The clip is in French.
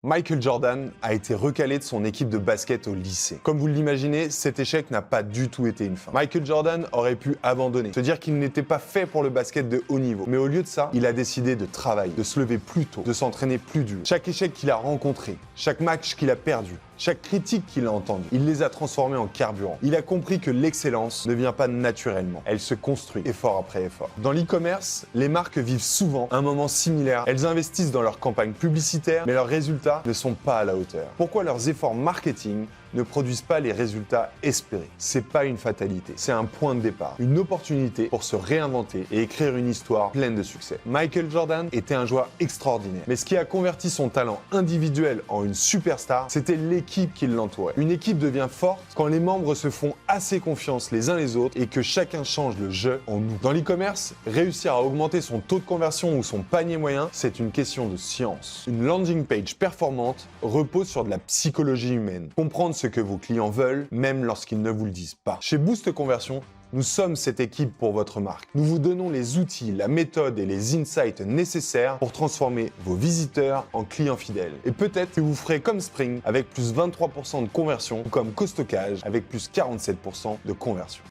Michael Jordan a été recalé de son équipe de basket au lycée. Comme vous l'imaginez, cet échec n'a pas du tout été une fin. Michael Jordan aurait pu abandonner, se dire qu'il n'était pas fait pour le basket de haut niveau. Mais au lieu de ça, il a décidé de travailler, de se lever plus tôt, de s'entraîner plus dur. Chaque échec qu'il a rencontré, chaque match qu'il a perdu, chaque critique qu'il a entendue, il les a transformés en carburant. Il a compris que l'excellence ne vient pas naturellement, elle se construit effort après effort. Dans l'e-commerce, les marques vivent souvent un moment similaire. Elles investissent dans leurs campagnes publicitaires, mais leurs résultats ne sont pas à la hauteur. Pourquoi leurs efforts marketing ne produisent pas les résultats espérés? C'est pas une fatalité, c'est un point de départ, une opportunité pour se réinventer et écrire une histoire pleine de succès. Michael Jordan était un joueur extraordinaire, mais ce qui a converti son talent individuel en une superstar, c'était l'équipe qui l'entourait. Une équipe devient forte quand les membres se font assez confiance les uns les autres et que chacun change le jeu en nous. Dans l'e-commerce, réussir à augmenter son taux de conversion ou son panier moyen, c'est une question de science. Une landing page performante repose sur de la psychologie humaine. Comprendre ce que vos clients veulent, même lorsqu'ils ne vous le disent pas. Chez Boost Conversion, nous sommes cette équipe pour votre marque. Nous vous donnons les outils, la méthode et les insights nécessaires pour transformer vos visiteurs en clients fidèles. Et peut-être que vous ferez comme Spring avec plus 23% de conversion ou comme Costockage avec plus 47% de conversion.